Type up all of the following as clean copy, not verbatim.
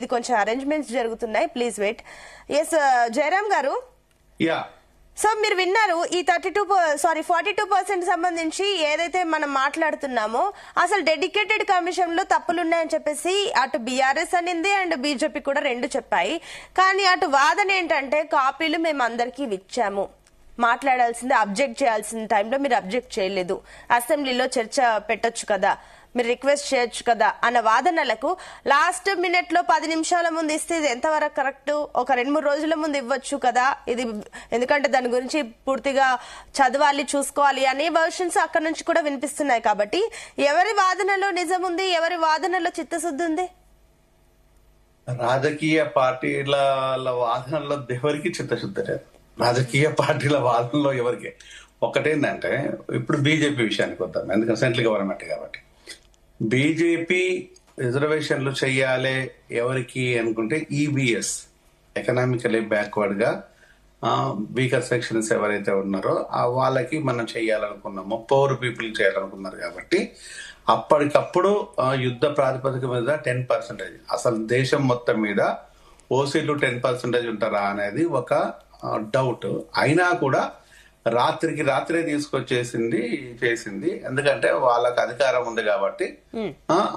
ఇది కొంచెం అరేంజ్మెంట్స్ జరుగుతున్నాయి, ప్లీజ్ వెయిట్. ఎస్ జయరామ్ గారు, సో మీరు విన్నారు ఈ 42% సంబంధించి ఏదైతే మనం మాట్లాడుతున్నామో అసలు డెడికేటెడ్ కమిషన్ లో తప్పులున్నాయని చెప్పేసి అటు బీఆర్ఎస్ అనింది అండ్ బీజేపీ కూడా రెండు చెప్పాయి. కానీ అటు వాదన ఏంటంటే కాపీలు మేము అందరికీ ఇచ్చాము, మాట్లాడాల్సిందే, అబ్జెక్ట్ చేయాల్సిన టైంలో మీరు అబ్జెక్ట్ చేయలేదు, అసెంబ్లీలో చర్చ పెట్టొచ్చు కదా, మీరు రిక్వెస్ట్ చేయొచ్చు కదా అన్న వాదనలకు లాస్ట్ మినిట్ లో 10 నిమిషాల ముందు ఇస్తే ఇది ఎంతవరకు కరెక్ట్? ఒక 2-3 రోజుల ముందు ఇవ్వచ్చు కదా ఇది, ఎందుకంటే దాని గురించి పూర్తిగా చదవాలి, చూసుకోవాలి అనే వర్షన్స్ అక్కడ నుంచి కూడా వినిపిస్తున్నాయి. కాబట్టి ఎవరి వాదనలో నిజం ఉంది, ఎవరి వాదనలో చిత్తశుద్ధి ఉంది? రాజకీయ పార్టీల వాదనలో ఎవరికి చిత్తశుద్ధి లేదు. రాజకీయ పార్టీల వాదనలో ఎవరికి ఒకటేందంటే, ఇప్పుడు బీజేపీ విషయానికి వద్దాం, ఎందుకంటే సెంట్రల్ గవర్నమెంట్ కాబట్టి. బీజేపీ రిజర్వేషన్లు చెయ్యాలి ఎవరికి అనుకుంటే ఈబీఎస్, ఎకనామికలీ బ్యాక్వర్డ్ గా వీకర్ సెక్షన్స్ ఎవరైతే ఉన్నారో వాళ్ళకి మనం చెయ్యాలనుకున్నామో, పవర్ పీపుల్ చేయాలనుకున్నారు. కాబట్టి అప్పటికప్పుడు యుద్ధ ప్రాతిపదిక మీద 10%, అసలు దేశం మొత్తం మీద ఓసీలు 10% ఉంటారా అనేది ఒక డౌట్. అయినా కూడా రాత్రికి రాత్రే చేసింది, ఎందుకంటే వాళ్ళకి అధికారం ఉంది కాబట్టి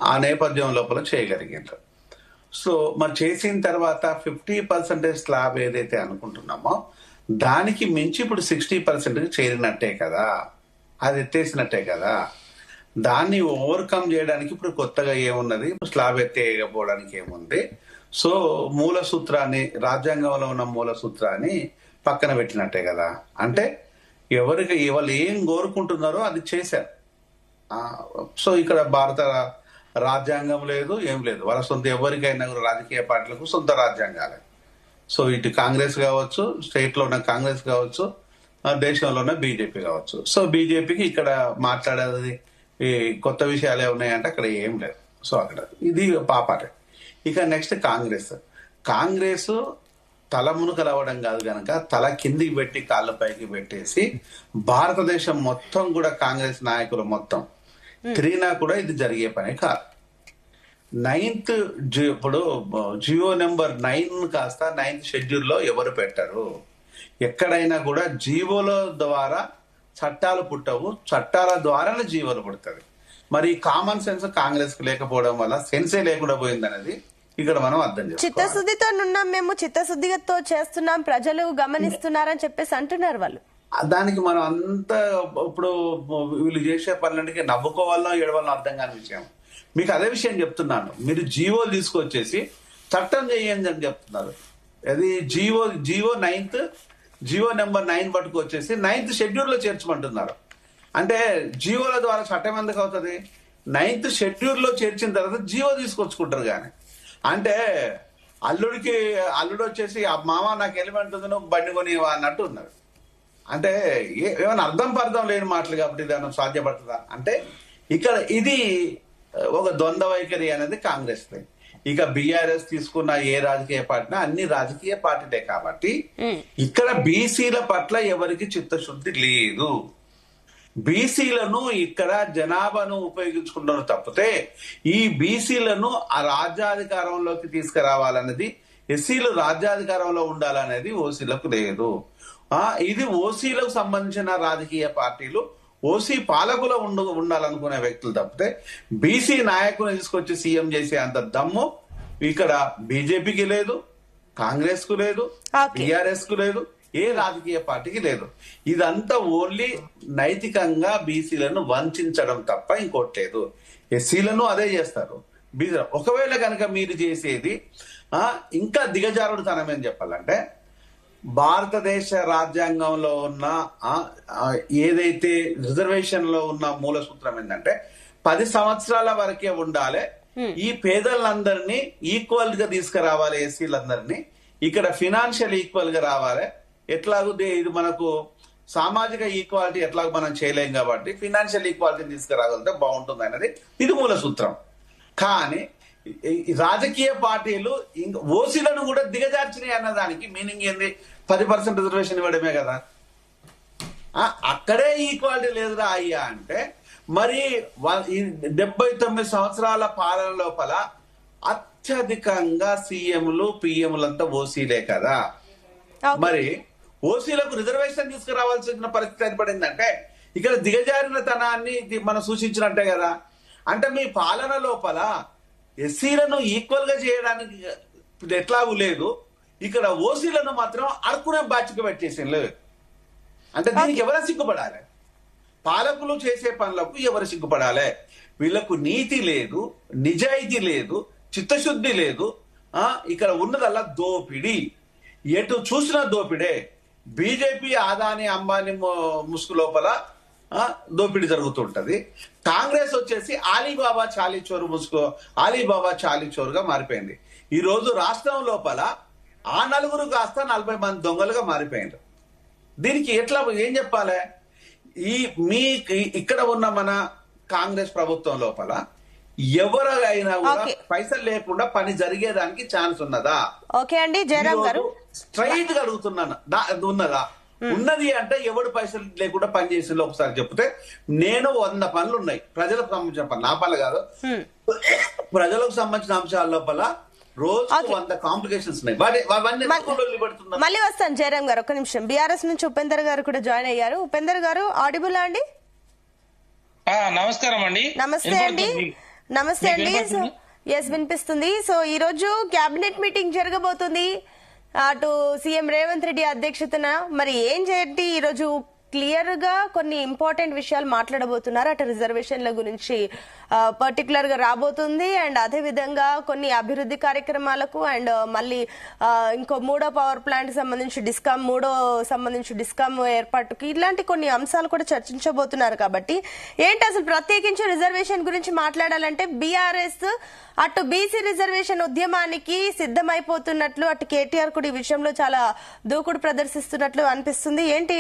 ఆ నేపథ్యం లోపల చేయగలిగారు. సో మరి చేసిన తర్వాత 50% స్లాబ్ ఏదైతే అనుకుంటున్నామో దానికి మించి ఇప్పుడు 60% చేరినట్టే కదా, అది ఎత్తేసినట్టే కదా. దాన్ని ఓవర్కమ్ చేయడానికి ఇప్పుడు కొత్తగా ఏమున్నది, స్లాబ్ ఎత్తేయకపోవడానికి ఏముంది? సో మూల సూత్రాన్ని, రాజ్యాంగంలో ఉన్న మూల సూత్రాన్ని పక్కన పెట్టినట్టే కదా. అంటే ఎవరికి వాళ్ళు ఏం కోరుకుంటున్నారో అది చేశారు. సో ఇక్కడ భారత రాజ్యాంగం లేదు, ఏం లేదు. వాళ్ళ సొంత ఎవరికైనా రాజకీయ పార్టీలకు సొంత రాజ్యాంగాలే. సో ఇటు కాంగ్రెస్ కావచ్చు, స్టేట్ లో ఉన్న కాంగ్రెస్ కావచ్చు, దేశంలో ఉన్న బీజేపీ కావచ్చు. సో బీజేపీకి ఇక్కడ మాట్లాడేది ఈ కొత్త విషయాలు ఏమున్నాయంటే అక్కడ ఏం లేదు. సో అక్కడ ఇది పాపాటే. ఇక నెక్స్ట్ కాంగ్రెస్ తల మునుకలవ్వడం కాదు కనుక తల కిందికి పెట్టి కాళ్ళ పైకి పెట్టేసి భారతదేశం మొత్తం కూడా కాంగ్రెస్ నాయకులు మొత్తం తిరిగినా కూడా ఇది జరిగే పని కాదు. 9th ఇప్పుడు జియో నెంబర్ 9 కాస్త 9th షెడ్యూల్లో ఎవరు పెట్టరు. ఎక్కడైనా కూడా జీవోల ద్వారా చట్టాలు పుట్టవు, చట్టాల ద్వారానే జీవోలు పుడతాయి. మరి కామన్ సెన్స్ కాంగ్రెస్ కు లేకపోవడం వల్ల సెన్సే లేకుండా పోయిందనేది ఇక్కడ మనం అర్థం చేసుకోవాలి. చిత్తశుద్ధితో ఉన్నాం, మేము చిత్తశుద్ధితో చేస్తున్నాం, ప్రజలు గమనిస్తున్నారని చెప్పేసి అంటున్నారు వాళ్ళు. దానికి మనం అంతా ఇప్పుడు వీళ్ళు చేసే పనులకి నవ్వుకోవాలనో ఏడవాలనో అర్థం కాని విషయం. మీకు అదే విషయం చెప్తున్నాను, మీరు జీవోలు తీసుకొచ్చేసి చట్టం చేయండి అని చెప్తున్నారు. అది జియో నెంబర్ 9 పట్టుకొచ్చేసి 9th షెడ్యూల్లో చేర్చమంటున్నారు. అంటే జీవోల ద్వారా చట్టం ఎందుకు అవుతుంది? 9th షెడ్యూల్లో చేర్చిన తర్వాత జీవో తీసుకొచ్చుకుంటారు. కానీ అంటే అల్లుడు వచ్చేసి ఆ మామ నాకు ఎలిమెంట్ ఉంది, నువ్వు బండి కొని అన్నట్టు ఉన్నారు. అంటే ఏమైనా అర్థం లేని మాటలు కాబట్టి దాన్ని సాధ్యపడుతుందా అంటే ఇక్కడ ఇది ఒక ద్వంద్వ వైఖరి అనేది కాంగ్రెస్. ఇక బీఆర్ఎస్ తీసుకున్న ఏ రాజకీయ పార్టీ, అన్ని రాజకీయ పార్టీలే కాబట్టి ఇక్కడ బీసీల పట్ల ఎవరికి చిత్తశుద్ధి లేదు. బీసీలను ఇక్కడ జనాభాను ఉపయోగించుకుంటారు తప్పితే ఈ బీసీలను ఆ రాజ్యాధికారంలోకి తీసుకురావాలనేది, ఎస్సీలు రాజ్యాధికారంలో ఉండాలనేది ఓసీలకు లేదు. ఇది ఓసీలకు సంబంధించిన రాజకీయ పార్టీలు, ఓసీ పాలకులు ఉండాలనుకునే వ్యక్తులు తప్పితే బీసీ నాయకుని తీసుకొచ్చి సీఎం చేసే అంత దమ్ము ఇక్కడ బీజేపీకి లేదు, కాంగ్రెస్ కు లేదు, టీఆర్ఎస్ కు లేదు, ఏ రాజకీయ పార్టీకి లేదు. ఇదంతా ఓన్లీ నైతికంగా బీసీలను వంచడం తప్ప ఇంకోటి లేదు. ఎస్సీలను అదే చేస్తారు. ఒకవేళ కనుక మీరు చేసేది ఇంకా దిగజారుడుతనం ఏం చెప్పాలంటే, భారతదేశ రాజ్యాంగంలో ఉన్న ఏదైతే రిజర్వేషన్ లో ఉన్న మూల సూత్రం ఏంటంటే 10 సంవత్సరాల వరకే ఉండాలి. ఈ పేదలందరినీ ఈక్వల్ గా తీసుకురావాలి, ఎస్సీలందరినీ ఇక్కడ ఫినాన్షియల్ ఈక్వల్ గా రావాలి. ఎట్లాగూ ఇది మనకు సామాజిక ఈక్వాలిటీ ఎట్లాగో మనం చేయలేం కాబట్టి ఫినాన్షియల్ ఈక్వాలిటీ తీసుకురాగలిగితే బాగుంటుంది అనేది ఇది మూల సూత్రం. కానీ రాజకీయ పార్టీలు ఓసీలను కూడా దిగజార్చినాయి అన్నదానికి మీనింగ్ ఏంది? 10% రిజర్వేషన్ ఇవ్వడమే కదా. అక్కడే ఈక్వాలిటీ లేదురా అయ్యా అంటే మరి 79 సంవత్సరాల పాలన లోపల అత్యధికంగా సీఎంలు పిఎంలంతా ఓసీలే కదా. మరి ఓసీలకు రిజర్వేషన్ తీసుకురావాల్సిన పరిస్థితి ఏర్పడిందంటే ఇక్కడ దిగజారిన తనాన్ని మనం సూచించినట్టే కదా. అంటే మీ పాలన లోపల ఎస్సీలను ఈక్వల్ గా చేయడానికి ఎట్లాగూ లేదు, ఇక్కడ ఓసీలను మాత్రం అడుకునే బాధ్యత పెట్టేసి లేదు. అంటే దీనికి ఎవరు సిగ్గుపడాలి? పాలకులు చేసే పనులకు ఎవరు సిగ్గుపడాలి? వీళ్లకు నీతి లేదు, నిజాయితీ లేదు, చిత్తశుద్ధి లేదు. ఇక్కడ ఉన్నదల్లా దోపిడి, ఎటు చూసినా దోపిడే. బీజేపీ ఆదాని అంబానీ ముసుగు లోపల దోపిడీ జరుగుతుంటది. కాంగ్రెస్ వచ్చేసి ఆలీబాబా చాలీచోరు ముసుగు, ఆలీబాబా చాలీచోరుగా మారిపోయింది. ఈ రోజు రాష్ట్రం లోపల ఆ నలుగురు కాస్త 40 మంది దొంగలుగా మారిపోయింది. దీనికి ఎట్లా ఏం చెప్పాలి? మీ ఇక్కడ ఉన్న మన కాంగ్రెస్ ప్రభుత్వం లోపల ఎవరైనా కూడా పైసలు లేకుండా పని జరిగేదానికి ఛాన్స్ ఉన్నదా? ఓకే అండి, జయరాం గారు స్ట్రైట్ గా అడుగుతున్నాను, ఉన్నదా? ఉన్నది అంటే ఎవడు పైసలు లేకుండా పని చేసిందో ఒకసారి చెప్తే, నేను 100 పనులు ఉన్నాయి ప్రజలకు సంబంధించిన పనులు, నా పనులు కాదు, ప్రజలకు సంబంధించిన అంశాల లోపల రోజు 100 కాంప్లికేషన్స్ ఉన్నాయి. మళ్ళీ వస్తాను జయరాం గారు, ఒక్క నిమిషం. బీఆర్ఎస్ నుంచి ఉపేందర్ గారు కూడా జాయిన్ అయ్యారు. ఉపేందర్ గారు ఆడిబుల్ అండి? నమస్కారం అండి. నమస్తే అండి. నమస్తే అండి. ఎస్, వినిపిస్తుంది. సో ఈ రోజు కేబినెట్ మీటింగ్ జరగబోతుంది, అటు సీఎం రేవంత్ రెడ్డి అధ్యక్షతన. మరి ఏం చేయండి, ఈ రోజు క్లియర్ గా కొన్ని ఇంపార్టెంట్ విషయాలు మాట్లాడబోతున్నారు. అటు రిజర్వేషన్ల గురించి పర్టికులర్ గా రాబోతుంది, అండ్ అదే విధంగా కొన్ని అభివృద్ధి కార్యక్రమాలకు, అండ్ మళ్ళీ ఇంకో మూడో పవర్ ప్లాంట్ సంబంధించి డిస్కామ్ ఏర్పాటుకి, ఇలాంటి కొన్ని అంశాలు కూడా చర్చించబోతున్నారు. కాబట్టి ఏంటి అసలు ప్రత్యేకించి రిజర్వేషన్ గురించి మాట్లాడాలంటే బీఆర్ఎస్ అటు బీసీ రిజర్వేషన్ ఉద్యమానికి సిద్ధమైపోతున్నట్లు, అటు కేటీఆర్ కూడా ఈ విషయంలో చాలా దూకుడు ప్రదర్శిస్తున్నట్లు అనిపిస్తుంది. ఏంటి